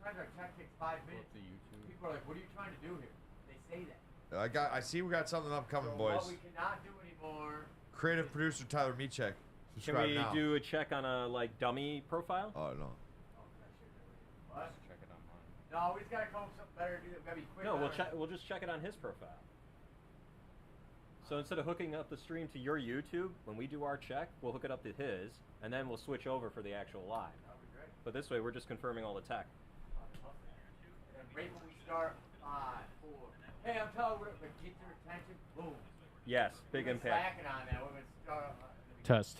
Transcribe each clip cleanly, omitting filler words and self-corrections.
sometimes our check takes 5 minutes. People are like, "What are you trying to do here?" They say that. I see we got something upcoming, So boys. what we cannot do anymore. Creative producer Tyler Meachek. Can we do a check on a dummy profile? Oh no. What? Check it on mine. No, we just gotta come up with something better to do. We gotta be quick. No, we'll just check it on his profile. So instead of hooking up the stream to your YouTube, when we do our check, we'll hook it up to his, and then we'll switch over for the actual live. That'd be great. But this way, we're just confirming all the tech. And right when we start, 5, 4. Hey, I'm telling you, get their attention. Boom. Yes, big impact. Slacking on that. We're gonna start. Test.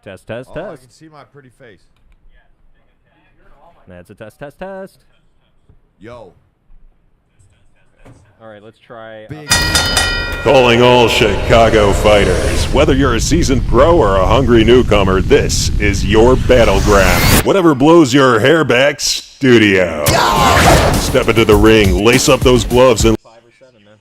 Test. Oh, I can see my pretty face. That's a test. Yo. All right, let's try. Calling all Chicago fighters. Whether you're a seasoned pro or a hungry newcomer, this is your battleground. Whatever blows your hair back, studio. Step into the ring, lace up those gloves, and 5 or 7, man.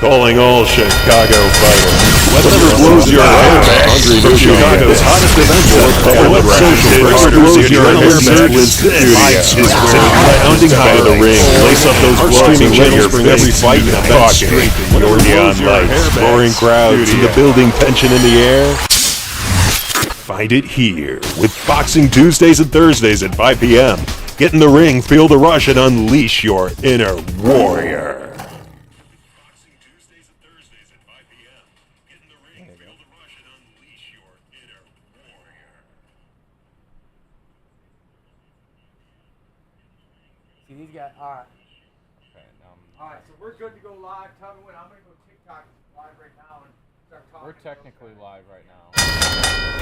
calling all Chicago fighters. Whatever blows your hair back from Chicago's hottest event, what social blows your hair back with this is where pounding high to the ring, lace up those gloves and let your every fight in the pocket. Your neon lights, roaring crowds, and the building tension in the air. Find it here with Boxing Tuesdays and Thursdays at 5 p.m. Get in the ring, feel the rush, and unleash your inner warrior. See these guys. All right. Okay. All right. So we're good to go live. Tell me when. I'm gonna go TikTok live right now and start talking. We're technically live right now.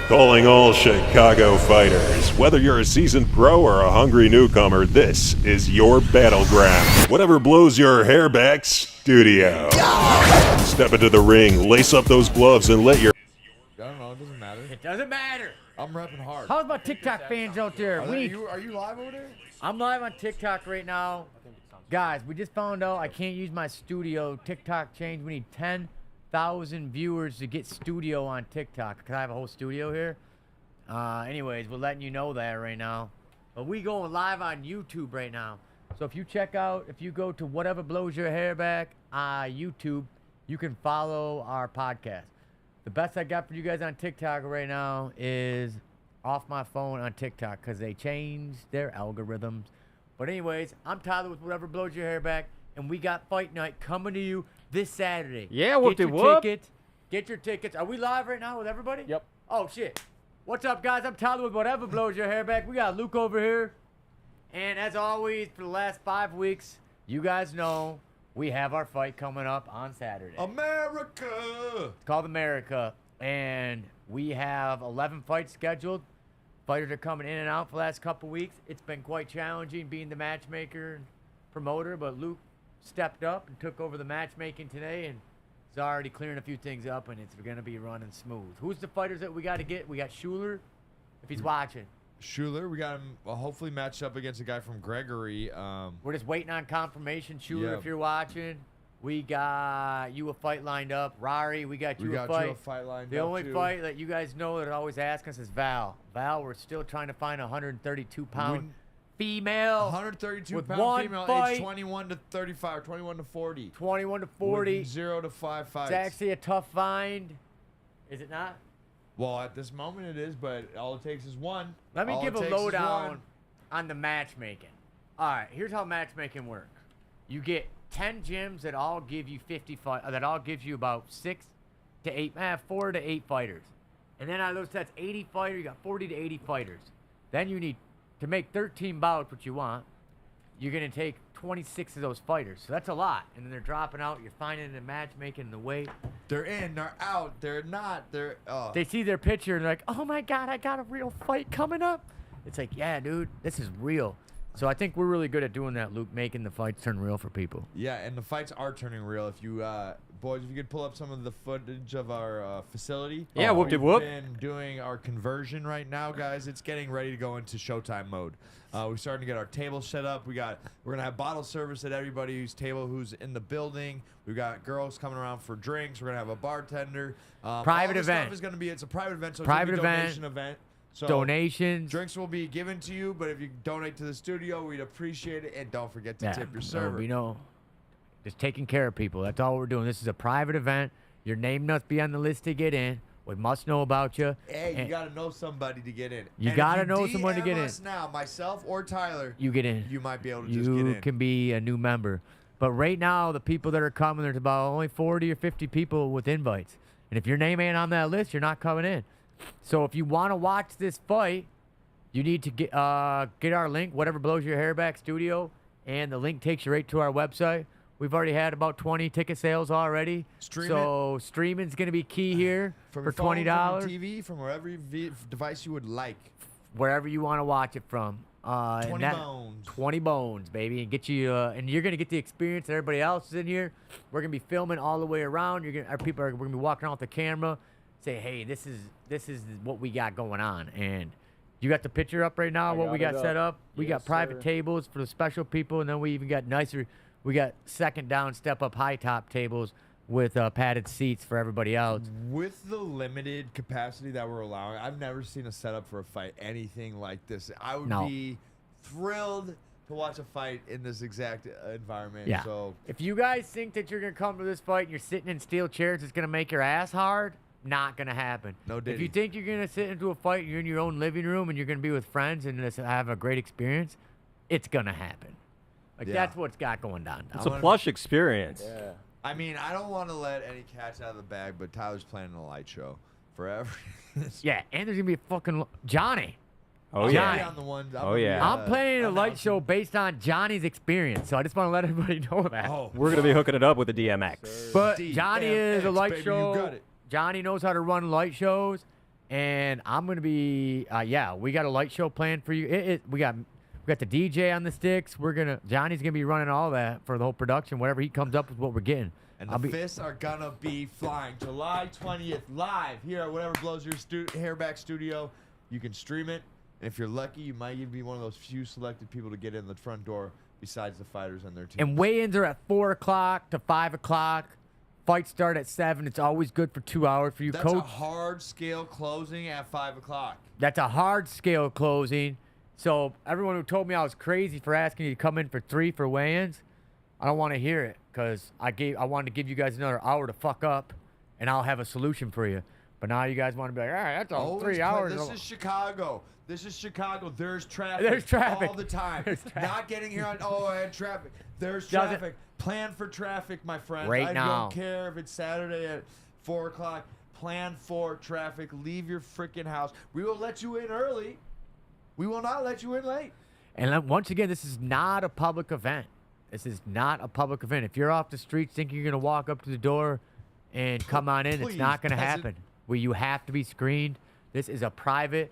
Calling all Chicago fighters. Whether you're a seasoned pro or a hungry newcomer, this is your battleground. Whatever blows your hair back, studio. Step into the ring, lace up those gloves, and let your... I don't know. It doesn't matter. It doesn't matter. I'm repping hard. How's my TikTok fans out there? Are you live over there? I'm live on TikTok right now. Guys, we just found out I can't use my studio. TikTok changed. We need 10,000 viewers to get studio on TikTok because I have a whole studio here. Anyways, we're letting you know that right now. But we going live on YouTube right now. So if you go to Whatever Blows Your Hair Back YouTube, you can follow our podcast. The best I got for you guys on TikTok right now is off my phone on TikTok because they changed their algorithms. But anyways, I'm Tyler with Whatever Blows Your Hair Back, and we got Fight Night coming to you this Saturday. Yeah, Get your tickets. Are we live right now with everybody? Yep. Oh, shit. What's up, guys? I'm Tyler with Whatever Blows Your Hair Back. We got Luke over here. And as always, for the last 5 weeks, you guys know we have our fight coming up on Saturday. America! It's called America. And we have 11 fights scheduled. Fighters are coming in and out for the last couple weeks. It's been quite challenging being the matchmaker and promoter, but Luke stepped up and took over the matchmaking today and is already clearing a few things up, and it's going to be running smooth. Who's the fighters that we got to get? We got Schuler, if he's watching. Schuler, we got him hopefully matched up against a guy from Gregory. We're just waiting on confirmation. Schuler, Yeah. if you're watching. We got you a fight lined up. Rari, we got you a fight. lined The up only too. fight that you guys know that always ask us is Val. Val, we're still trying to find a 132-pound female. 132-pound one female, fight. age 21 to 35, 21 to 40. 21 to 40. With 0 to 5 fights. It's actually a tough find. Is it not? Well, at this moment it is, but all it takes is one. Let me All give it a takes is lowdown one. on the matchmaking. All right, here's how matchmaking works. You get 10 gyms that all give you about 6 to 8, 4 to 8 fighters. And then out of those, that's 80 fighters. You got 40 to 80 fighters. Then you need to make 13 bouts, what you want. You're going to take 26 of those fighters. So that's a lot. And then they're dropping out. You're finding the matchmaking, the weight. They're in, they're out, they're not, they're... They see their picture and they're like, oh my God, I got a real fight coming up. It's like, yeah, dude, this is real. So I think we're really good at doing that, Luke, making the fights turn real for people. Yeah, and the fights are turning real. If you boys, if you could pull up some of the footage of our facility. Yeah, whoop-de-whoop. We've been doing our conversion right now, guys. It's getting ready to go into showtime mode. We're starting to get our table set up. We're gonna have bottle service at everybody's table who's in the building. We've got girls coming around for drinks. We're gonna have a bartender. Private all this event. Stuff is gonna be. It's a private event, so Private it's gonna be a event. donation event. So Donations. drinks will be given to you, but if you donate to the studio, we'd appreciate it. And don't forget to tip your No, server. we know. Just taking care of people. That's all we're doing. This is a private event. Your name must be on the list to get in. We must know about you. Hey, you And gotta know somebody to get in. You And gotta if know someone to get in. us now, myself or Tyler, you get in. you might be able to just get You in. can be a new member. But right now, the people that are coming, there's about only 40 or 50 people with invites. And if your name ain't on that list, you're not coming in. So if you want to watch this fight, you need to get our link, whatever blows your hair back studio, and the link takes you right to our website. We've already had about 20 ticket sales already. So streaming's going to be key here from for your phone, $20. from your TV, from wherever device you would like. Wherever you want to watch it from. 20 and bones. 20 bones, baby, and get you. And you're gonna get the experience that everybody else is in here. We're gonna be filming all the way around. We're gonna be walking around with the camera, say, hey, this is what we got going on. And you got the picture up right now. I What we got got it set up. up. We Yes, got private sir. tables for the special people, and then we even got nicer. We got second down, step up, high top tables with padded seats for everybody else. With the limited capacity that we're allowing, I've never seen a setup for a fight anything like this. I would No. be thrilled to watch a fight in this exact environment. Yeah. So If you guys think that you're gonna come to this fight and you're sitting in steel chairs, it's gonna make your ass hard. Not gonna happen. No If diddy. you think you're gonna sit into a fight, and you're in your own living room, and you're gonna be with friends and just have a great experience, it's gonna happen. Like Yeah. that's what's got going down. It's a plush experience. Yeah. I mean, I don't want to let any cats out of the bag, but Tyler's planning a light show forever. Yeah, and there's gonna be a fucking Johnny. Oh Johnny. yeah. On the ones, Oh, yeah. I'm planning a light announcing- show based on Johnny's experience, so I just want to let everybody know that. Oh, We're gonna be hooking it up with the DMX. But Johnny is a DMX, light baby, you show. got it. Johnny knows how to run light shows, and I'm gonna be. Yeah, we got a light show planned for you. We got the DJ on the sticks. Johnny's gonna be running all that for the whole production. Whatever he comes up with, what we're getting. And I'll the be- fists are gonna be flying July 20th live here at whatever blows your hairback studio. You can stream it, and if you're lucky, you might even be one of those few selected people to get in the front door besides the fighters and their team. And weigh-ins are at 4 o'clock to 5 o'clock. Fights start at 7. It's always good for 2 hours for you, That's coach. a hard scale closing at 5 o'clock. That's a hard scale closing. So everyone who told me I was crazy for asking you to come in for 3 for weigh-ins, I don't want to hear it because I wanted to give you guys another hour to fuck up, and I'll have a solution for you. But now you guys want to be like, all right, that's all 3 hours. This is Chicago. This is Chicago. There's traffic. There's traffic. all the time. There's traffic. Not getting here on. Oh, I had traffic. There's Doesn't- traffic. Plan for traffic, my friends. Right I now. don't care if it's Saturday at 4 o'clock. Plan for traffic. Leave your freaking house. We will let you in early. We will not let you in late. And once again, this is not a public event. This is not a public event. If you're off the streets thinking you're going to walk up to the door and come on in, it's Please, not going to peasant. happen. You have to be screened. This is a private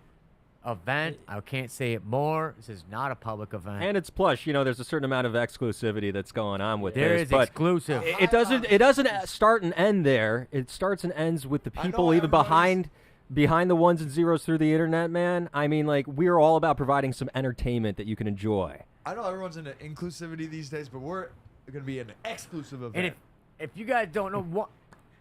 event. I can't say it more. This is not a public event. And it's plush. You know, there's a certain amount of exclusivity that's going on with There this. is but exclusive. It doesn't start and end there. It starts and ends with the I know people even everybody's- behind the ones and zeros through the internet, man. I mean, like, we're all about providing some entertainment that you can enjoy. I know everyone's into inclusivity these days, but we're going to be an exclusive event. And if you guys don't know what,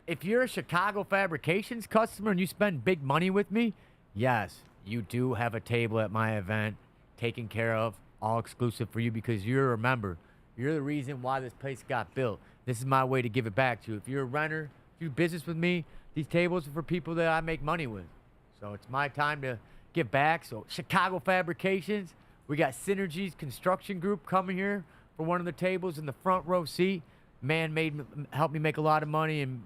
if you're a Chicago Fabrications customer and you spend big money with me, yes, you do have a table at my event taken care of, all exclusive for you because you're a member. You're the reason why this place got built. This is my way to give it back to you. If you're a renter, if you do business with me, these tables are for people that I make money with. So it's my time to give back. So Chicago Fabrications, we got Synergies Construction Group coming here for one of the tables in the front row seat. Man helped me make a lot of money and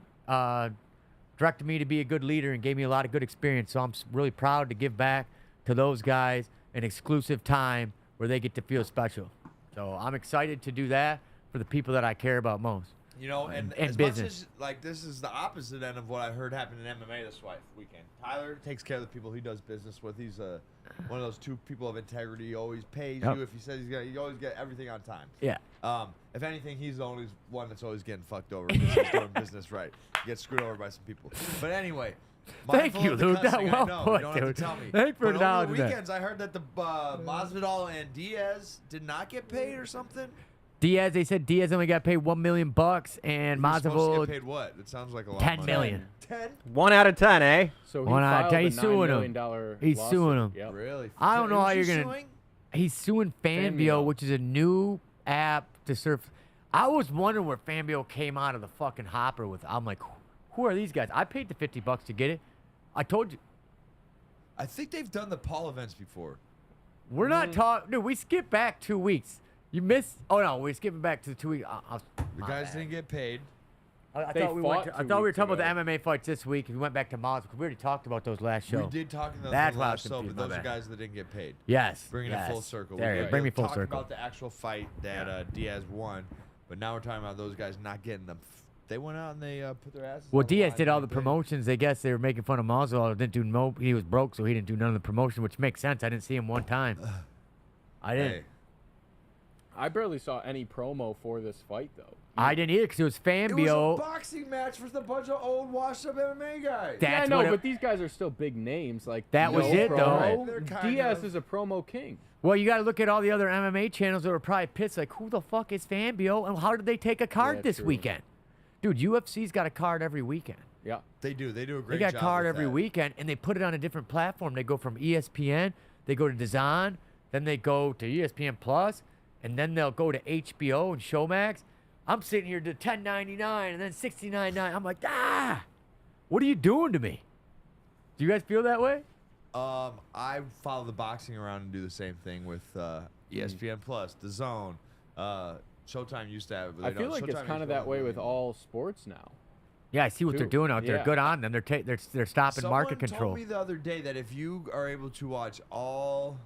directed me to be a good leader and gave me a lot of good experience. So I'm really proud to give back to those guys an exclusive time where they get to feel special. So I'm excited to do that for the people that I care about most. You know, and And as business. much as like this is the opposite end of what I heard happened in MMA this weekend. Tyler takes care of the people he does business with. He's one of those two people of integrity. He always pays Yep. you if he says he's gonna. You always get everything on time. Yeah. If anything, he's the only one that's always getting fucked over because he's doing business right. He gets screwed over by some people. But anyway. Thank mindful you, of the Luke. That cussing, I well know, put, you don't have dude. to tell me. Thanks for But over the acknowledging that. weekends, I heard that the Masvidal and Diaz did not get paid or something. Diaz, they said Diaz only got paid $1 million, and He's supposed to Masvidal get paid what? It sounds like a lot. 10 of money. million. 10? 1 out of 10, eh? So he Well, I filed tell you, a he's $9 suing him. million He's lawsuit. suing him. Yep. Really? I don't know how Who's you're he gonna. suing? He's suing Fanbio, Fanbio. which is a new app to surf. I was wondering where Fanbio came out of the fucking hopper with. I'm like, who are these guys? I paid the $50 to get it. I told you. I think they've done the Paul events before. We're not talking. Dude, we skipped back 2 weeks. You missed. Oh no, we're skipping back to the 2 weeks. The guys didn't get paid. I They thought we went. fought To, I 2 thought we were weeks talking about ago. the MMA fights this week. We went back to Miles because we already talked about those last show. We did talk about That's the why I last was show, confused, but my those are bad. guys that didn't get paid. Yes. Bringing yes. it full circle. There, We you were bring me full talking circle. about the actual fight that Diaz won, but now we're talking about those guys not getting them. They went out and they put their asses. Well, on the Diaz line did and all they the paid. promotions. I guess they were making fun of Masvidal. Didn't do no. He was broke, so he didn't do none of the promotion, which makes sense. I didn't see him one time. I didn't. Hey, I barely saw any promo for this fight, though. I didn't either because it was it was a Fanbio. boxing match with a bunch of old, washed-up MMA guys. That- Yeah, I That's know, what it- but these guys are still big names. Like That was no it, though. promo. They're kind Diaz of- is a promo king. Well, you got to look at all the other MMA channels that were probably pissed. Like, who the fuck is Fanbio, and how did they take a card Yeah, this true. weekend? Dude, UFC's got a card every weekend. Yeah. They do. They do a They great got job. card with every that. weekend, and they put it on a different platform. They go from ESPN, they go to DAZN, then they go to ESPN Plus, and then they'll go to HBO and Showmax. I'm sitting here to $10.99 and then $69.99. I'm like, what are you doing to me? Do you guys feel that way? I follow the boxing around and do the same thing with ESPN Plus, The Zone. Showtime used to have it. But I they feel don't. like it's Showtime kind is of that way really with all sports now. Yeah, I see what they're Too. doing out there. Yeah. Good on them. They're stopping Someone market control. told me the other day that if you are able to watch all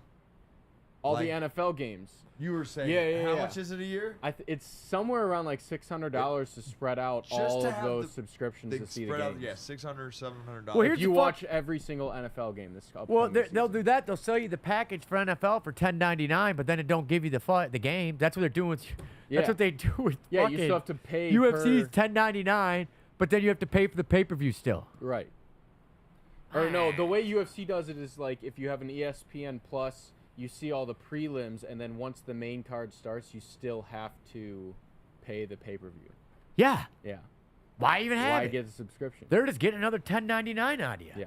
The NFL games. you were saying, Yeah, how yeah. much is it a year? It's somewhere around like $600 to spread out Just all to of have those the- subscriptions They to see the spread out, games. yeah, $600, $700. Well, If here's you the fuck- watch every single NFL game this upcoming Well, they'll season. do that. They'll sell you the package for NFL for $10.99, but then it don't give you the game. That's what they're doing. That's Yeah. what they do with Yeah, fucking you still have to pay UFC's per- $10.99, but then you have to pay for the pay-per-view still. Right. Or no, the way UFC does it is like if you have an ESPN Plus, you see all the prelims, and then once the main card starts, you still have to pay the pay-per-view. Yeah. Yeah. Why even have Why it? get a subscription? They're just getting another $10.99 out of you. Yeah.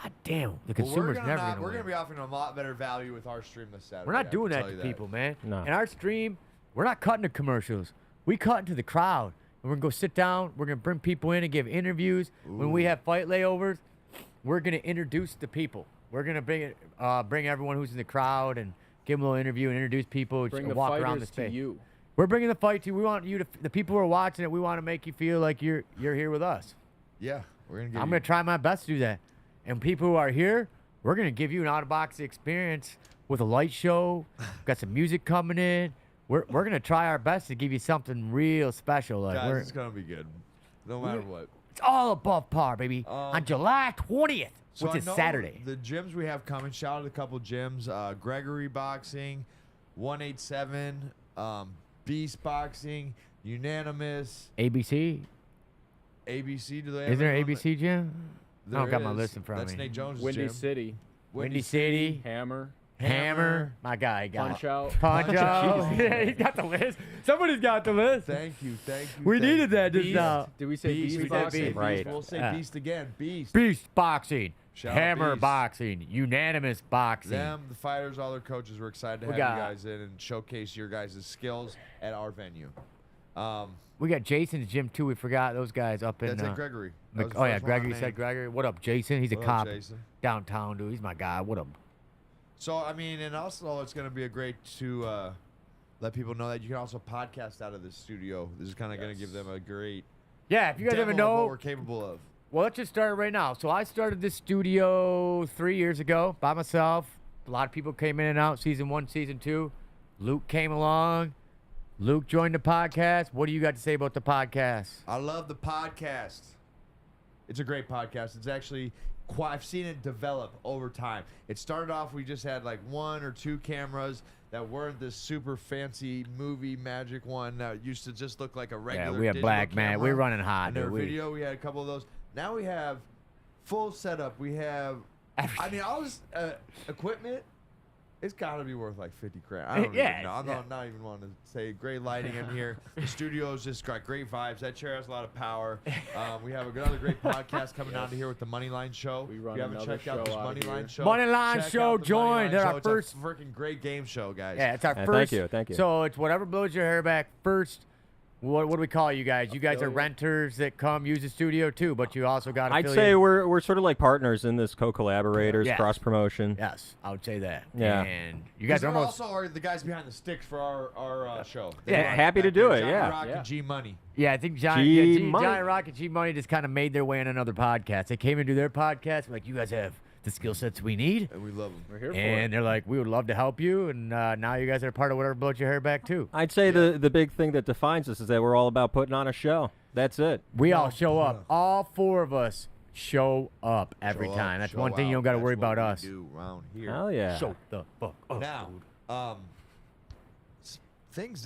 God damn. The Well, consumer's never we're gonna gonna win. be offering a lot better value with our stream this Saturday. We're I not can doing tell that you to people, man. No. In our stream, we're not cutting to commercials. We cut into the crowd. And we're going to go sit down. We're going to bring people in and give interviews. When we have fight layovers, we're going to introduce the people. We're going to bring everyone who's in the crowd and give them a little interview and introduce people Bring and the walk around the fighters to space. you. We're bringing the fight to you. We want you to, the people who are watching it, we want to make you feel like you're here with us. Yeah, we're gonna give I'm you. going to try my best to do that. And people who are here, we're going to give you an out-of-box experience with a light show. Got some music coming in. We're going to try our best to give you something real special. Like Guys, it's gonna be good, no matter what. it's all above par, baby. On July 20th, So which I is know Saturday. The gyms we have coming. Shout out to a couple gyms. Gregory Boxing, 187, Beast Boxing, Unanimous, ABC? ABC. Do they? have Is there an anyone that- ABC gym? I don't There got my is. list in front That's of me. Nate Jones' Windy gym. City, Windy City, Hammer, Hammer. My guy got Punch it. Out. Punch Punch Out. Out. Yeah, he's got the list. Somebody's got the list. Thank you. We thank needed you. that just Beast. now. Did we say Beast. Beast We did Boxing? Beast. Right. We'll say Yeah. Beast again. Beast. Beast Boxing. Shout out Hammer Beast. Boxing. Unanimous Boxing. Them, the fighters, all their coaches. We're excited to We have got- you guys in and showcase your guys' skills at our venue. We got Jason's gym too. We forgot those guys up in. That's at Gregory. That Mc- was the oh yeah, first one I Gregory said named. Gregory. What up, Jason? He's a What up, cop Jason? downtown, dude. He's my guy. What up? So I mean, and also it's gonna be a great to let people know that you can also podcast out of the studio. This is kind of gonna give them a great Yeah, if you guys demo ever of know, what we're capable of. well, let's just start right now. So I started this studio 3 years ago by myself. A lot of people came in and out. Season 1, Season 2. Luke came along. Luke joined the podcast. What do you got to say about the podcast? I love the podcast. It's a great podcast. It's actually I've seen it develop over time. It started off, we just had like 1 or 2 cameras that weren't this super fancy movie magic one that used to just look like a regular we have digital black man. camera. We're running hot. And their Dude. video, we had a couple of those. Now we have full setup. We have, I mean, all this equipment. It's got to be worth like 50 grand. I don't even know. I'm not even wanting to say great lighting in here. The studio's just got great vibes. That chair has a lot of power. We have another great podcast coming out of here with the Moneyline Show. We run if you haven't another checked out this show out Moneyline here. Show, Moneyline check Show, out the join. Moneyline They're Show. our It's first. a freaking great game show, guys. Yeah, it's our Yeah, first. thank you. So it's whatever blows your hair back. First, what do we call you guys? You guys are Affiliate. renters that come use the studio too, but you also got. I'd affiliate. say we're sort of like partners in this, co-collaborators, Yeah. cross promotion. Yes, I would say that. Yeah. And you Guys guys are almost. also are the guys behind the sticks for our show. Yeah, They're happy to back do there. it, Johnny yeah. Rock Yeah. and G Money. Yeah, I think G Money. Johnny Rock and G Money just kind of made their way in another podcast. They came into their podcast, like, you guys have the skill sets we need. And we love them. We're here for And it. they're like, we would love to help you. And now you guys are part of whatever blows your hair back, too. I'd say the big thing that defines us is that we're all about putting on a show. That's it. We all show up. All 4 of us show up every Show time. up, That's show one thing you out. don't got to That's worry what about we us. do around here. Hell yeah. Show the fuck up. Now,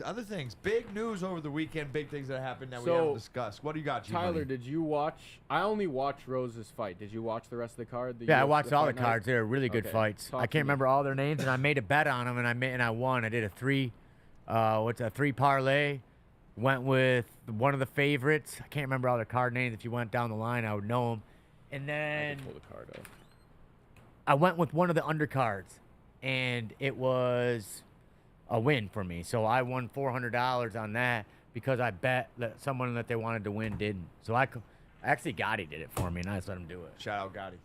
other things, big news over the weekend, big things that happened that we So, haven't discussed. What do you got, G Tyler, Money? did you watch? I only watched Rose's fight. Did you watch the rest of the card? Yeah, I UFC watched all the fight night? cards. They were really good Okay, fights. talk I to can't me. remember all their names, and I made a bet on them, and I won. I did a 3 parlay. Went with one of the favorites. I can't remember all their card names. If you went down the line, I would know them. And I then can pull the card up. I went with one of the undercards, and it was a win for me. So I won $400 on that because I bet that someone that they wanted to win didn't. So actually Gotti did it for me, and I just let him do it. Shout out Gotti.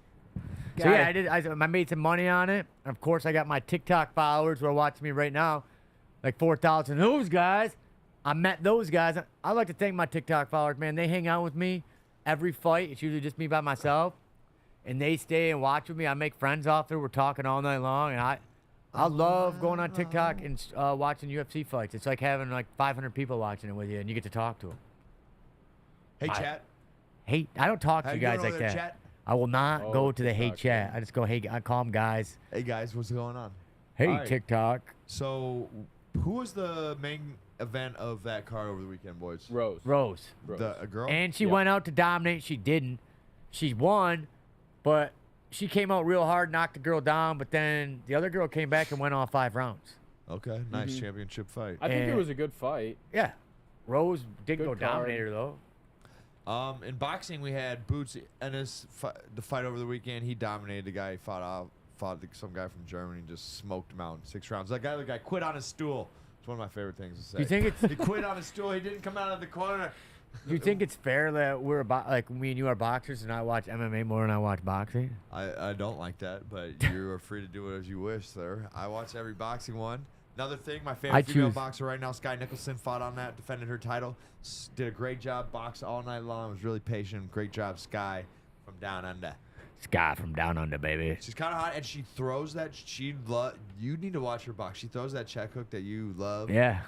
So yeah, I made some money on it. Of course, I got my TikTok followers who are watching me right now, like 4,000. Those guys, I met those guys. I like to thank my TikTok followers, man. They hang out with me every fight. It's usually just me by myself, and they stay and watch with me. I make friends off there. We're talking all night long, and I love going on TikTok and watching UFC fights. It's like having like 500 people watching it with you, and you get to talk to them. Hey, chat. Hey, I don't talk How to you you doing guys like over there, that. chat? I will not Oh, go to the hate TikTok, chat. yeah. I just go, hey, I call them guys. Hey, guys, what's going on? Hey, All right. TikTok. So, who was the main event of that card over the weekend, boys? Rose. Rose. A girl? And she Yeah. went out to dominate. She didn't. She won, but she came out real hard, knocked the girl down, but then the other girl came back and went all 5 rounds. Okay, nice championship fight. I think it And- was a good fight. Yeah. Rose did Good go card. dominator, though. In boxing, we had Boots Ennis the fight over the weekend. He dominated the guy. He fought some guy from Germany and just smoked him out in 6 rounds. That guy quit on his stool. It's one of my favorite things to say. You think it's he quit on his stool. He didn't come out of the corner. Do you think it's fair that we're like me and you are boxers and I watch MMA more than I watch boxing? I don't like that, but you are free to do it as you wish, sir. I watch every boxing one. Another thing, my favorite female choose- boxer right now, Sky Nicholson, fought on that, defended her title, did a great job, boxed all night long, was really patient. Great job, Sky, from down under. Sky from down under, baby. She's kind of hot, and she throws that. You need to watch her box. She throws that check hook that you love. Yeah.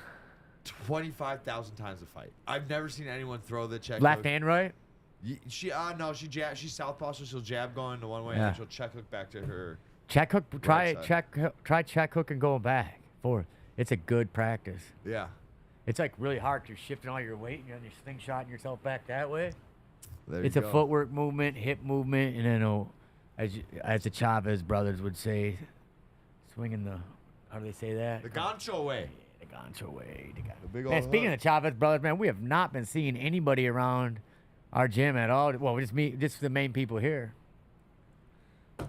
25,000 times a fight. I've never seen anyone throw the check Left hook. hand, right? No, she's southpaw, so she'll jab going to one way, Yeah. and then she'll check hook back to her. Check hook. Try Right side. try check hook and going back. Forward. It's a good practice. Yeah. It's like really hard. You're shifting all your weight and you're slingshotting yourself back that way. There It's you a go. footwork movement, hip movement, and then as the Chavez brothers would say, swinging the, how do they say that? The Gancho way. The gancho way. The big Man, old speaking hook. of Chavez brothers, man, we have not been seeing anybody around our gym at all. Well, just the main people here.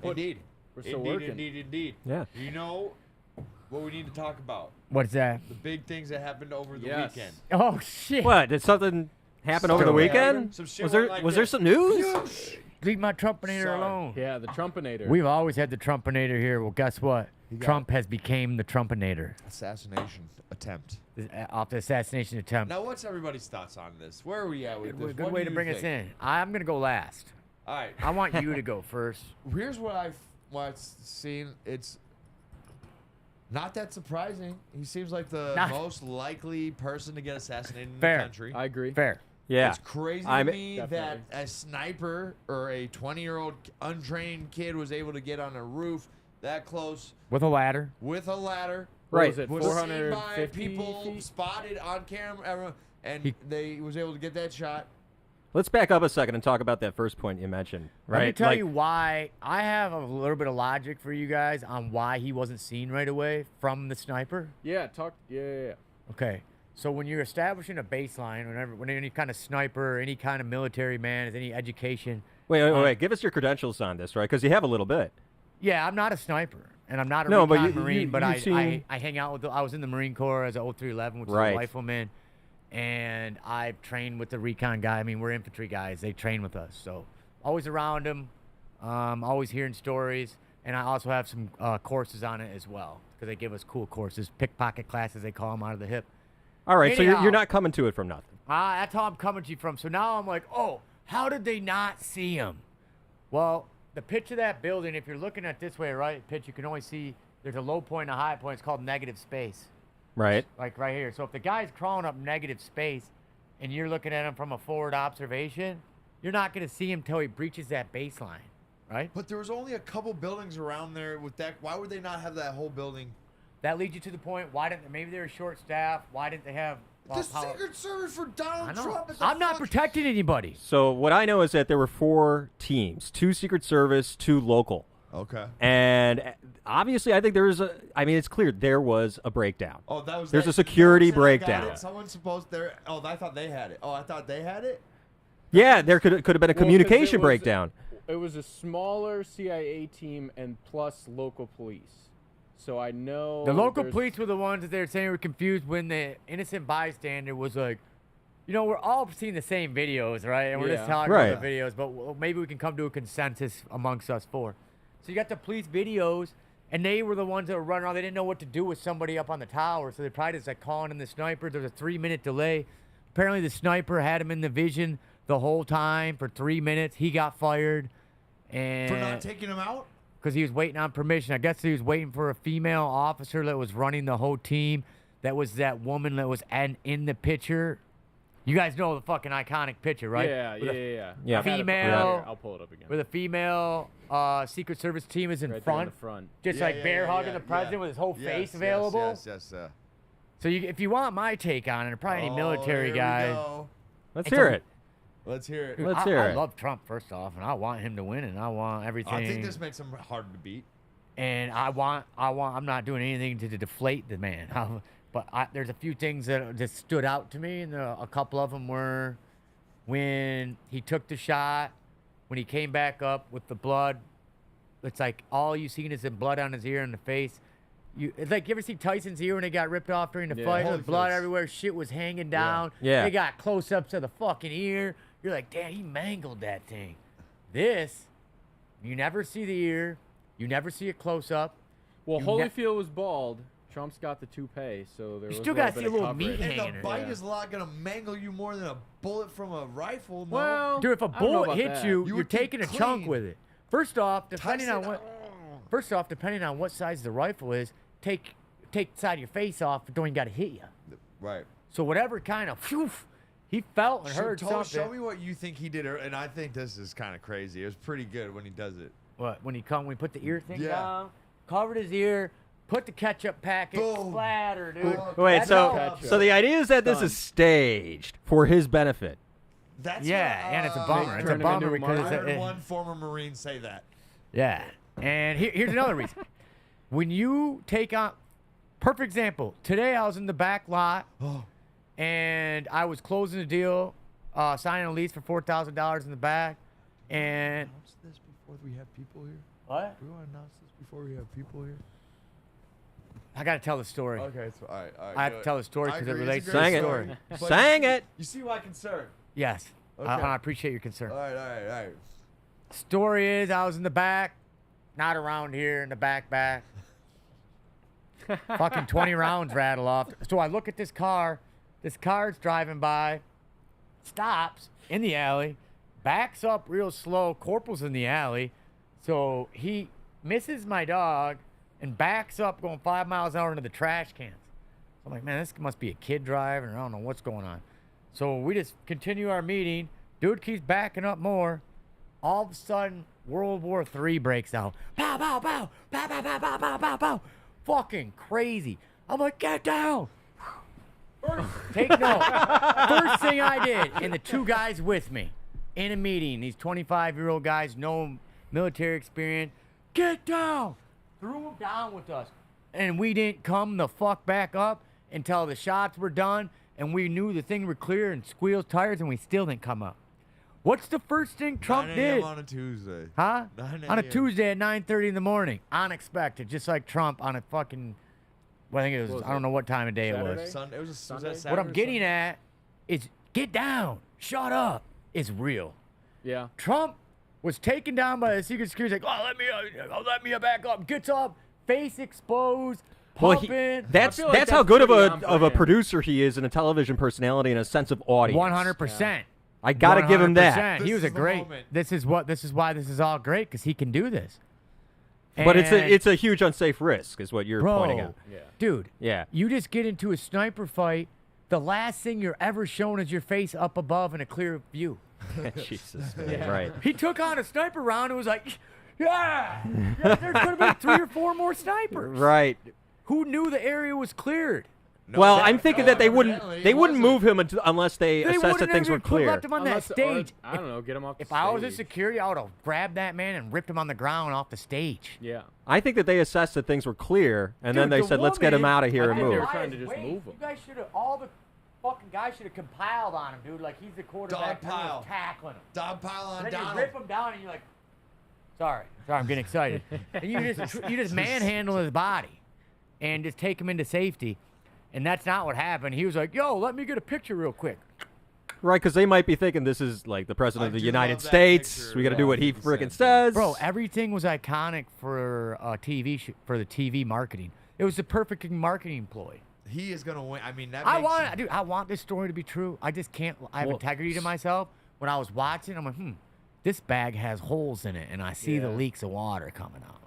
Indeed. We're still Indeed, working. indeed. Yeah. You know what we need to talk about? What's that? The big things that happened over the Yes. weekend. Oh shit! What? Did something happen over the Something weekend? happened. Some shit Was there went like was there this. some news? Leave my Trumpinator Sorry. alone. Yeah, the Trumpinator. We've always had the Trumpinator here. Well, guess what? He got Trump has became the Trumpinator Assassination attempt. off the assassination attempt. Now, what's everybody's thoughts on this? Where are we at with this? Good What way do to you bring us think? in. I'm gonna go last. All right. I want you to go first. Here's what I've seen. It's Not that surprising. He seems like the Not- most likely person to get assassinated in Fair. the country. I agree. Fair. Yeah. It's crazy I to mean- me that Definitely. a sniper or a 20-year-old untrained kid was able to get on a roof that close With a ladder. with a ladder. What Right. was it? Was seen by 450 people feet? spotted on camera, and they was able to get that shot. Let's back up a second and talk about that first point you mentioned. Right. Let me tell Like- you why. I have a little bit of logic for you guys on why he wasn't seen right away from the sniper. Yeah, yeah. Okay. So when you're establishing a baseline, when any kind of sniper, any kind of military man has any education. Wait. Give us your credentials on this, right? Because you have a little bit. Yeah, I'm not a sniper, and I'm not a No, but recon you- Marine, but you've seen- I hang out with. I was in the Marine Corps as a 0311, which is Right. a rifleman, and I've trained with the recon guy. I mean, we're infantry guys. They train with us, so always around them, always hearing stories, and I also have some courses on it as well because they give us cool courses, pickpocket classes they call them, out of the hip. All right. So Anyhow. you're not coming to it from nothing. That's how I'm coming to you from. So now I'm like, oh, how did they not see him? Well, the pitch of that building, if you're looking at this way, right, pitch, you can only see there's a low point and a high point. It's called negative space, Right. like right here. So if the guy's crawling up negative space and you're looking at him from a forward observation, you're not going to see him till he breaches that baseline, right? But there was only a couple buildings around there with that. Why would they not have that whole building? That leads you to the point, why didn't maybe they were short staffed? Why didn't they have The power? Secret Service for I Donald know. Trump. Is a I'm not fucking- protecting anybody. So what I know is that there were 4 teams: 2 Secret Service, 2 local. Okay. And obviously, I think there was a. I mean, it's clear there was a breakdown. Oh, that was. There's that- a security that was it, I got breakdown. it. Someone supposed there. Oh, I thought they had it. Oh, I thought they had it. Yeah, there could have been a Well, 'cause communication it was- breakdown. It was a smaller CIA team and plus local police. So I know The local there's- police were the ones that they were saying were confused when the innocent bystander was like, you know, we're all seeing the same videos, right? And we're just Yeah. talking Right. about the videos, but maybe we can come to a consensus amongst us 4. So you got the police videos, and they were the ones that were running around. They didn't know what to do with somebody up on the tower, so they probably just like calling in the sniper. There was a 3-minute delay. Apparently the sniper had him in the vision the whole time for 3 minutes. He got fired, and For not taking him out. because he was waiting on permission. I guess he was waiting for a female officer that was running the whole team. That was that woman that was in the picture. You guys know the fucking iconic picture, right? Yeah, With yeah, a- yeah. Yeah. I had it Female- right here. I'll pull it up again. Where the female Secret Service team is in Right there in front, the front. just Yeah, like yeah, bear yeah, hugging yeah, the president yeah. with his whole Yes, face yes, available. Yes. So if you want my take on it, or probably any Oh, military here we guy. go. Let's It's hear a- it. Let's hear it. Dude, Let's I, hear I it. love Trump first off, and I want him to win, and I want everything. I think this makes him harder to beat. And I'm not doing anything to deflate the man. But there's a few things that just stood out to me, and a couple of them were when he took the shot, when he came back up with the blood. It's like all you seen is the blood on his ear and the face. It's like, you ever see Tyson's ear when they got ripped off during the Yeah. fight? Holy With blood face. everywhere, shit was hanging down. Yeah. They got close-ups of the fucking ear. You're like, damn, he mangled that thing. This, you never see the ear. You never see a close-up. Well, You Holyfield was bald. Trump's got the toupee, so there was still a gotta little see a bit little of meat coverage. hanging And in the it. bite Yeah. is a lot gonna mangle you more than a bullet from a rifle. No. Well, Dude, if a I don't know bullet about hits that. you, You you're would be taking a chunk clean. with it. First off, depending on Tyson- what size the rifle is, take the side of your face off, but don't even gotta hit you. Right. So whatever kind of, phew, he felt and heard something. Show me what you think he did, and I think this is kind of crazy. It was pretty good when he does it. What, when he put the ear thing Yeah. down, covered his ear, put the ketchup packet, Boom. splatter, dude. Boom. Wait, That's so all- so the idea is that this is staged for his benefit. That's Yeah, what, and it's a bummer. It's a turn him bummer into a because I heard it- one former Marine say that. yeah. And here's another reason. When you take on, perfect example. Today I was in the back lot. Oh. And I was closing a deal, signing a lease for $4,000 in the back, and Announce this before we have people here. what? Do we want to announce this before we have people here? I gotta tell the story. Okay, so all right. I have do to tell the story I 'cause it agree, it's a relates to great the Sang it. story. But Sang it. You see my concern. Yes, Okay. I appreciate your concern. All right. Story is, I was in the back, not around here in the back. Fucking 20 rounds rattle off. So I look at this car. This car's driving by, stops in the alley, backs up real slow. Corporal's in the alley, so he misses my dog and backs up going 5 miles an hour into the trash cans. So I'm like, man, this must be a kid driving, or I don't know what's going on. So we just continue our meeting. Dude keeps backing up more. All of a sudden, World War III breaks out. Pow, pow, pow, pow, pow, pow, pow, pow, pow, pow. Fucking crazy. I'm like, get down. Take note. First thing I did, and the two guys with me in a meeting, these 25-year-old guys, no military experience, get down. Threw them down with us. And we didn't come the fuck back up until the shots were done, and we knew the thing were clear and squealed tires, and we still didn't come up. What's the first thing Trump 9 a.m. did? on a Tuesday. Huh? 9 On a a.m. Tuesday at 9:30 in the morning. Unexpected. Just like Trump on a fucking, well, I think it was, I don't know what time of day Saturday? it was. Sunday. Was that Sunday? Saturday What I'm or getting Sunday? at is get down. Shut up. It's real. Yeah. Trump was taken down by the Secret Security. Like, let me back up. Gets up, face exposed, Well, pumping. that's I feel like how good of pretty a on of a brand. producer he is, and a television personality, and a sense of audience. 100%. I gotta give him that. He was This a is the great. moment. This is why this is all great, because he can do this. But And, it's a huge unsafe risk, is what you're pointing bro, out. Yeah. dude. Yeah. You just get into a sniper fight. The last thing you're ever shown is your face up above in a clear view. Jesus, man. Yeah. Right. He took on a sniper round and was like, yeah, there could have been 3 or 4 more snipers. Right. Who knew the area was cleared? No, well, that- I'm thinking no, that they evidently it wouldn't wasn't. move him unless they assessed wouldn't that things have were even clear. left him on that Unless- or, stage. I don't know. Get him off the If I was a stage. security, I would have grabbed that man and ripped him on the ground off the stage. Yeah. I think that they assessed that things were clear, and then Dude, they the said, "Let's get him woman- out of here I and think they move." were trying to just move him. You guys should have, all the fucking guys should have compiled on him, dude. Like he's the quarterback. Dog pile. Tackling him. Dog pile on And then you Donald. rip him down and you're like, sorry, I'm getting excited. And you just manhandle his body and just take him into safety. And that's not what happened. He was like, yo, let me get a picture real quick. Right, because they might be thinking this is like the president I of the do United love that States. picture, We got to do what he 100%. frickin' says. Bro, everything was iconic for for the TV marketing. It was the perfect marketing ploy. He is gonna win. I mean, that. I makes want, I want this story to be true. I just can't. I have Well, integrity to myself. When I was watching, I'm like, this bag has holes in it, and I see the Yeah. leaks of water coming out.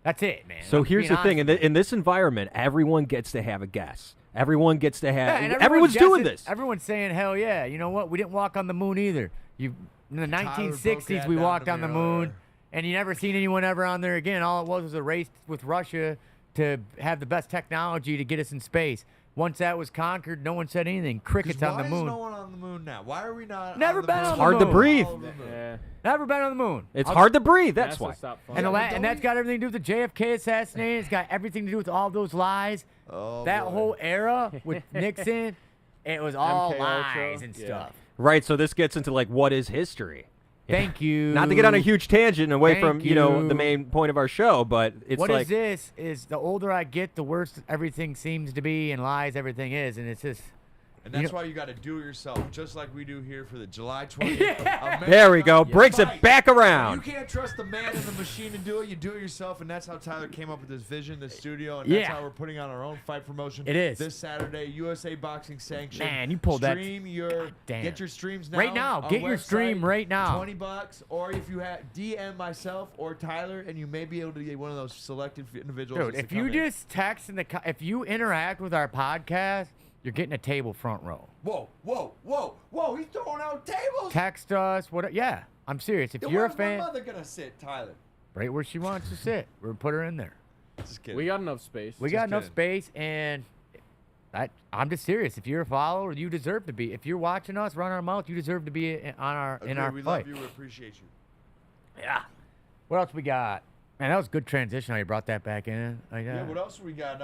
That's it, man. So I'm here's being the thing: honest in this environment, everyone gets to have a guess. Everyone gets to have. Yeah, and everyone's doing guessing- this. Everyone's saying, hell yeah. You know what? We didn't walk on the moon either. In the Tyler 1960s, broke we that walked down on to the me moon, earlier. and you never seen anyone ever on there again. All it was a race with Russia to have the best technology to get us in space. Once that was conquered, no one said anything. Crickets on the Why moon. is no one on the moon now? Why are we not? Never on the been moon? on It's the hard to moon. breathe. All over the moon. Yeah. Never been on the moon. It's I'll- hard to breathe. That's NASA why. stopped And, funding it. and that's got everything to do with the JFK assassination. It's got everything to do with all those lies. Oh, That boy. whole era with Nixon, it was all MK lies Ultra, and yeah. stuff. Right. So this gets into like what is history. Thank you. Not to get on a huge tangent away Thank from the you. main point of our show, but it's What like is this? Is the older I get, the worse everything seems to be, and lies everything is, and it's just. And You that's know- why you got to do it yourself, just like we do here for the July 20th. there we go. Brings it Fight. back You around. can't trust the man in the machine to do it. You do it yourself, and that's how Tyler came up with this vision, this studio, and that's Yeah. how we're putting on our own fight promotion. It is. This Saturday, USA Boxing Sanctioned. Man, you pulled that- Stream your. damn. Get your streams now. Right now. on Get your stream website, right now. $20, or if you have DM myself or Tyler, and you may be able to get one of those selected individuals. Dude, to if you come in. just text if you interact with our podcast, you're getting a table front row. Whoa, whoa, whoa, whoa! He's throwing out tables. Text us. Yeah, I'm serious. If Yo, you're a where's fan, my mother gonna sit, Tyler? right where she wants to sit, we're gonna put her in there. Just kidding. We got enough space. We got enough kidding. space, and I'm just serious. If you're a follower, you deserve to be. If you're watching us run our mouth, you deserve to be in our We fight. love you. We appreciate you. Yeah. What else we got? Man, that was a good transition how you brought that back in. Yeah, what else we got?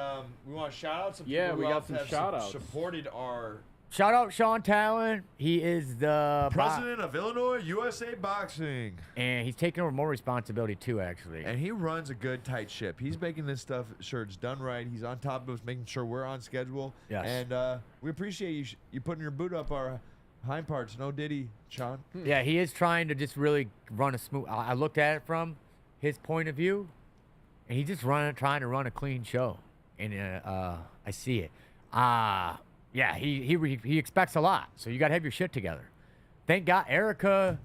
We want to shout out some Yeah, people we who got else some have shout-outs. supported our Shout out Sean Talon. He is the president of Illinois USA Boxing. and he's taking over more responsibility too, actually. And he runs a good, tight ship. He's making this stuff sure it's done right. He's on top of us, making sure we're on schedule. Yes. And we appreciate you putting your boot up our hind parts. No diddy, Sean. Yeah, he is trying to just really run a smooth. I looked at it from his point of view, and he's just trying to run a clean show, and I see it. Yeah, he expects a lot, so you got to have your shit together. Thank God, Erica,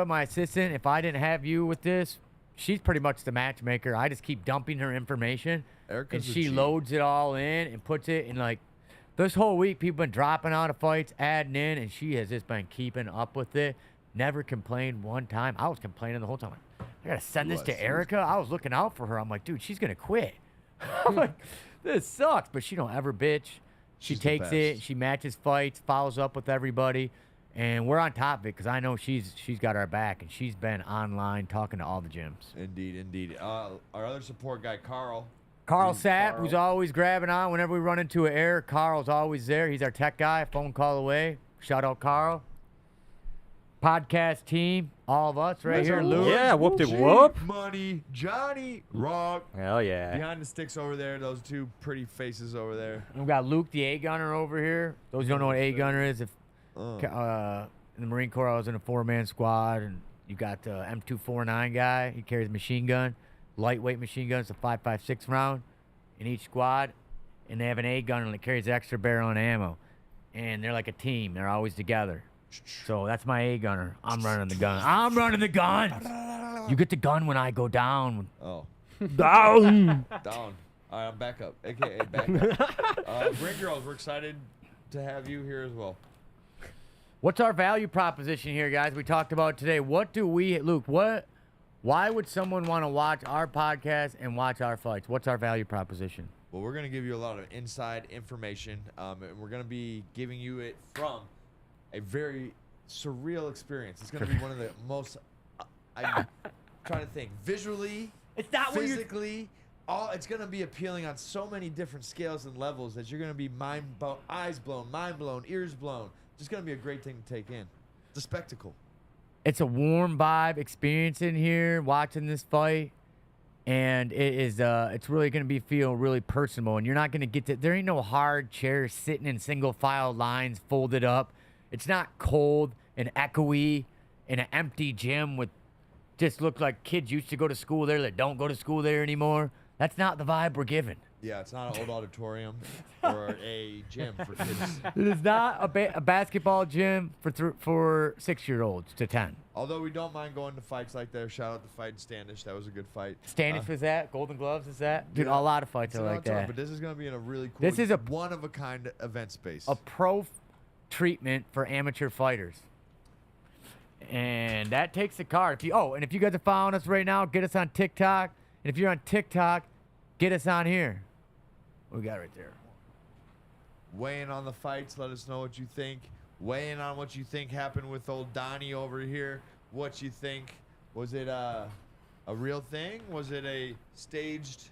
my assistant. If I didn't have you with this, she's pretty much the matchmaker. I just keep dumping her information, Erica's and a she G. loads it all in and puts it in like. This whole week, people been dropping out of fights, adding in, and she has just been keeping up with it. Never complained one time. I was complaining the whole time. Like, I gotta send this to Erica. I was looking out for her. I'm like, dude, she's gonna quit. I'm like, this sucks, but she don't ever bitch. She She's the takes it. best. She matches fights, follows up with everybody, and we're on top of it because I know she's got our back, and she's been online talking to all the gyms. Indeed. Our other support guy, Carl. Carl Sapp, who's always grabbing on whenever we run into an error. Carl's always there. He's our tech guy, phone call away. Shout out, Carl. Podcast team, all of us right here. Lou. Yeah, whoop de whoop. Money, Johnny, Rock. Hell yeah. Behind the sticks over there, those two pretty faces over there. We've got Luke, the A gunner, over here. Those who don't know what A gunner is, if in the Marine Corps, I was in a 4-man squad, and you got the M249 guy. He carries a machine gun, lightweight machine gun. It's a 5.56 round in each squad, and they have an A gunner that carries extra barrel and ammo, and they're like a team. They're always together. So that's my A gunner. I'm running the gun. I'm running the gun. You get the gun when I go down. Oh, Down. down. All right, I'm back up, aka back up. Ring Girls, we're excited to have you here as well. What's our value proposition here, guys? We talked about today. What do we, Luke? Why would someone want to watch our podcast and watch our fights? What's our value proposition? Well, we're going to give you a lot of inside information, and we're going to be giving you it from a very surreal experience. It's going to be one of the most, I'm trying to think, visually, It's not what you're- physically, it's going to be appealing on so many different scales and levels that you're going to be eyes blown, mind blown, ears blown. Just going to be a great thing to take in. It's a spectacle. It's a warm vibe experience in here watching this fight, and it is it's really going to feel really personal, and you're not going to get to, there ain't no hard chairs sitting in single file lines folded up. It's not cold and echoey in an empty gym with just look like kids used to go to school there that don't go to school there anymore. That's not the vibe we're giving. Yeah, it's not an old auditorium or a gym for kids. It is not a basketball gym for 6-year-olds to 10. Although we don't mind going to fights like that. Shout out to Fight Standish. That was a good fight. Standish was that. Golden Gloves is that. Dude, yeah. a lot of fights That's are what like I'm talking that. about, but this is going to be in a really cool, This is a one-of-a-kind event space. A pro treatment for amateur fighters. And that takes the card. If you guys are following us right now, get us on TikTok. And if you're on TikTok, get us on here. What we got right there? Weigh in on the fights. Let us know what you think. Weigh in on what you think happened with old Donnie over here. What you think. Was it a real thing? Was it a staged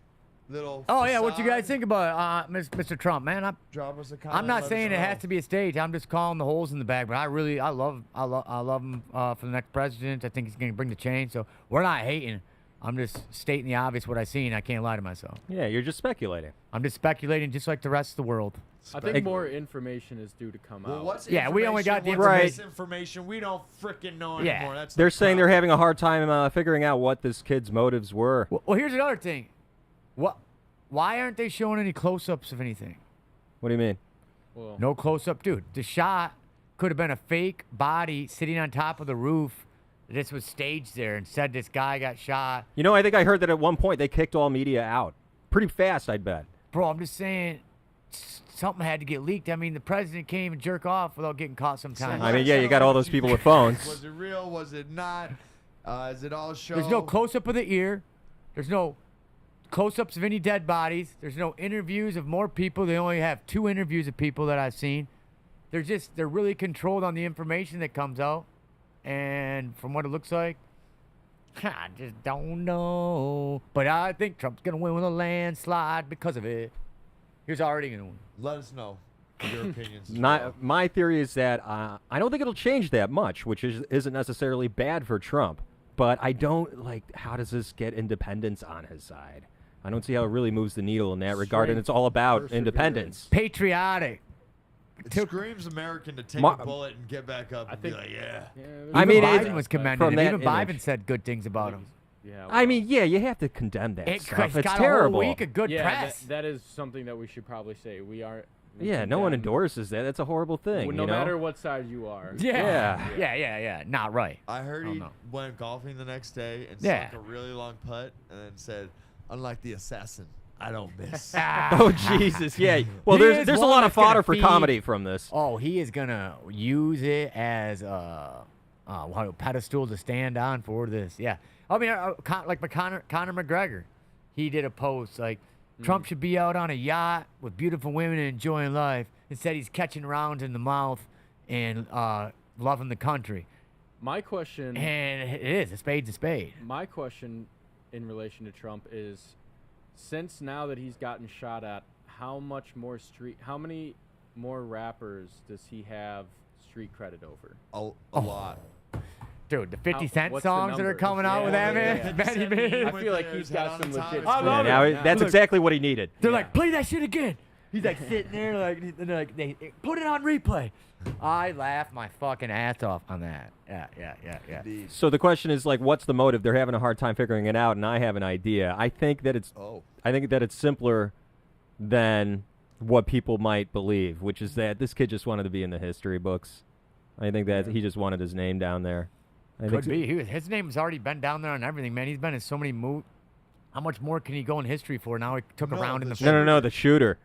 little Oh, yeah. What you guys facade? think about Mr. Trump, man? Drop us a comment. I'm not let us saying it know. has to be a stage. I'm just calling the holes in the bag. But I love him for the next president. I think he's going to bring the change. So we're not hating. I'm just stating the obvious what I seen. I can't lie to myself. Yeah, you're just speculating. I'm just speculating just like the rest of the world. I think more information is due to come Well, out. what's Yeah, we only got the what's information. information. We don't freaking know Yeah. anymore. That's They're the saying they're problem. having a hard time figuring out what this kid's motives were. Well, here's another thing. Why aren't they showing any close-ups of anything? What do you mean? Well, No close-up, dude. The shot could have been a fake body sitting on top of the roof. This was staged there and said this guy got shot. You know, I think I heard that at one point they kicked all media out. Pretty fast, I'd bet. Bro, I'm just saying something had to get leaked. I mean, the president can't even jerk off without getting caught sometimes. I mean, yeah, you got all those people with phones. Was it real? Was it not? Is it all show? There's no close-up of the ear. There's no close-ups of any dead bodies. There's no interviews of more people. They only have 2 interviews of people that I've seen. They're really controlled on the information that comes out. And from what it looks like, I just don't know. But I think Trump's going to win with a landslide because of it. He's already going to win. Let us know your opinions. as well. My theory is that I don't think it'll change that much, which isn't necessarily bad for Trump. But I don't, how does this get independence on his side? I don't see how it really moves the needle in that regard, and it's all about independence. Patriotic. It screams American to take Ma- a bullet and get back up and be like, yeah. I mean, Even it- Biden was commended. from him. that Even Biden image. said good things about him. Yeah. I mean, yeah, you have to condemn that It's stuff. It's got terrible. a whole week of good yeah, press. that is something that we should probably say. We Yeah, no one endorses that. That's a horrible thing. Well, no matter what side you are. Yeah. Not right. I heard Oh, he no. went golfing the next day and Yeah. sunk a really long putt and then said, "Unlike the assassin, I don't miss." Oh Jesus, yeah. Well, He is there's a one lot of that's gonna fodder for feed- comedy from this. Oh, he is gonna use it as a pedestal to stand on for this. Yeah, I mean, like Conor McGregor, he did a post like Trump should be out on a yacht with beautiful women and enjoying life. Instead, he's catching rounds in the mouth and loving the country. My question. And it is a spade's a spade. My question in relation to Trump is, since now that he's gotten shot at, how many more rappers does he have street credit over? A lot. Dude, the 50 Cent what's the songs that are number? coming out with that, man. Many, many. I feel like he's got some legit. I love it. Now, that's exactly what he needed. They're like, play that shit again. He's like sitting there, like, and they're like, they put it on replay. I laughed my fucking ass off on that. Yeah. Indeed. So the question is like, what's the motive? They're having a hard time figuring it out, and I have an idea. I think that it's simpler than what people might believe, which is that this kid just wanted to be in the history books. I think that he just wanted his name down there. Could be. His name's already been down there on everything, man. He's been in so many movies. How much more can he go in history for? Now he took a round in the No, the shooter.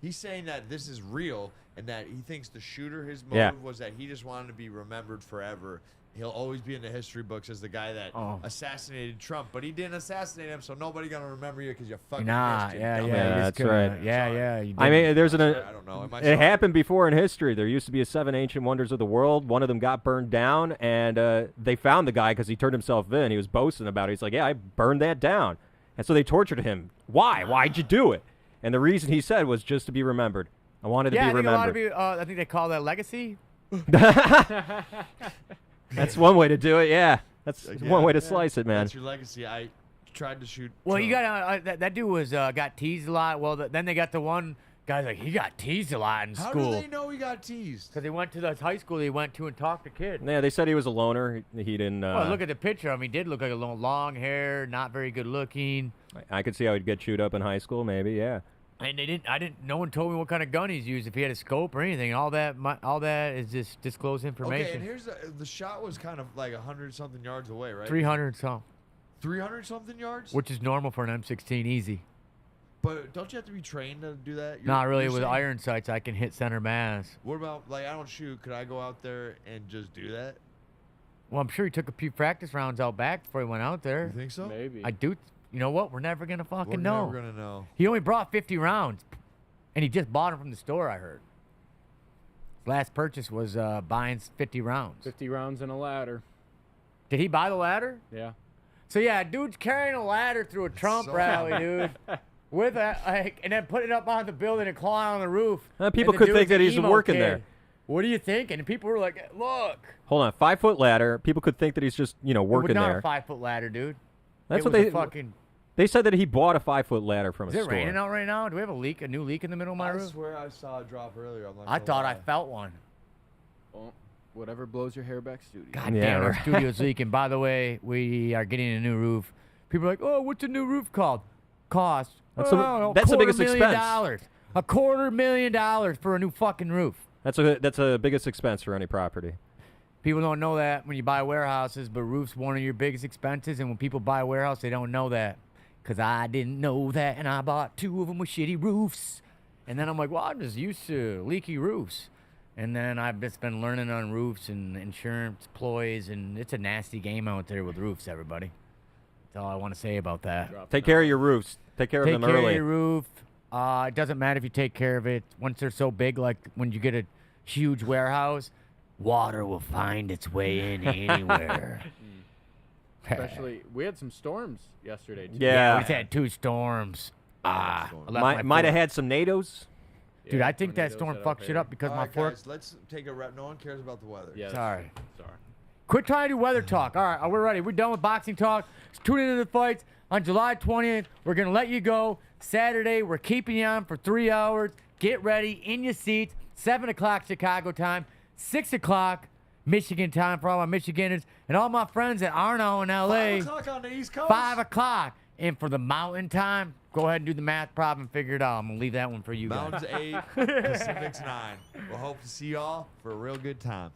He's saying that this is real and that he thinks the shooter, his motive was that he just wanted to be remembered forever. He'll always be in the history books as the guy that assassinated Trump, but he didn't assassinate him, so nobody gonna remember you because you fucking Christian. Yeah, that's right. Yeah. I mean, there's I don't know. It happened before in history. There used to be 7 ancient wonders of the world. One of them got burned down, and they found the guy because he turned himself in. He was boasting about it. He's like, yeah, I burned that down. And so they tortured him. Why? Why'd you do it? And the reason he said was just to be remembered. I wanted to be remembered. A lot of people, I think they call that legacy. That's one way to do it, yeah. That's one way to slice it, man. That's your legacy. I tried to shoot Well, Trump. you got that dude was got teased a lot. Well, then they got the one guy's like, he got teased a lot in How school. do they know he got teased? Because they went to the high school they went to and talked to kids. Yeah, they said he was a loner. He didn't... Well, look at the picture. I mean, he did look like a long hair, not very good looking. I could see how he'd get chewed up in high school, maybe, yeah. And no one told me what kind of gun he's used, if he had a scope or anything. All that is just disclosed information. Okay, and here's the shot was kind of like 100-something yards away, right? 300 some, 300-something yards? which is normal for an M16, easy. But don't you have to be trained to do that? Not really. you're With saying- iron sights, I can hit center mass. What about, like, I don't shoot. Could I go out there and just do that? Well, I'm sure he took a few practice rounds out back before he went out there. You think so? Maybe. I do. You know what? We're never gonna fucking We're know. never going to know. He only brought 50 rounds, and he just bought them from the store, I heard. His last purchase was buying 50 rounds. 50 rounds and a ladder. Did he buy the ladder? Yeah. So, yeah, dude's carrying a ladder through a Trump So- rally, dude. With and then put it up on the building and claw on the roof. People And the could think dude's that an he's emo working kid. there. What do you think? And people were like, look. Hold on, 5-foot ladder. People could think that he's just, It working was not there. a 5-foot ladder, dude. That's It what was they a fucking. They said that he bought a 5-foot ladder from Is a it store. raining out right now? Do we have a new leak in the middle of my I roof? swear I saw a drop earlier. I'm not I gonna thought I lie. felt one. Well, whatever blows your hair back, studio. God Yeah, damn, our right. studio's leaking. By the way, we are getting a new roof. People are like, oh, what's a new roof called? Cost. That's Oh, that's the biggest $250,000. expense. $250,000 for a new fucking roof. That's a biggest expense for any property. People don't know that when you buy warehouses, but roof's one of your biggest expenses. And when people buy a warehouse, they don't know that. Because I didn't know that, and I bought 2 of them with shitty roofs. And then I'm like, well, I'm just used to leaky roofs. And then I've just been learning on roofs and insurance ploys, and it's a nasty game out there with roofs, everybody. That's all I want to say about that. Take care of your roofs. Take care of Take them care early. of your roof. It doesn't matter if you take care of it. Once they're so big, like when you get a huge warehouse, water will find its way in anywhere. Especially, we had some storms yesterday, too. Yeah. We just had 2 storms. I left my Might have fork. had some NATOs. Dude, I think that tornadoes storm at our fucked shit fair. up because All my right, fork. guys, let's take a rep. No one cares about the weather. Yeah, Sorry. Sorry. Quit trying to do weather talk. All right, we're ready. We're done with boxing talk. Tune into the fights on July 20th. We're going to let you go. Saturday, we're keeping you on for 3 hours. Get ready in your seats. 7 o'clock Chicago time. 6 o'clock Michigan time for all my Michiganders and all my friends that aren't in LA. 5 o'clock on the East Coast. 5 o'clock. And for the mountain time, go ahead and do the math problem and figure it out. I'm gonna leave that one for you guys. Mountains 8, Pacific's 9. We'll hope to see y'all for a real good time.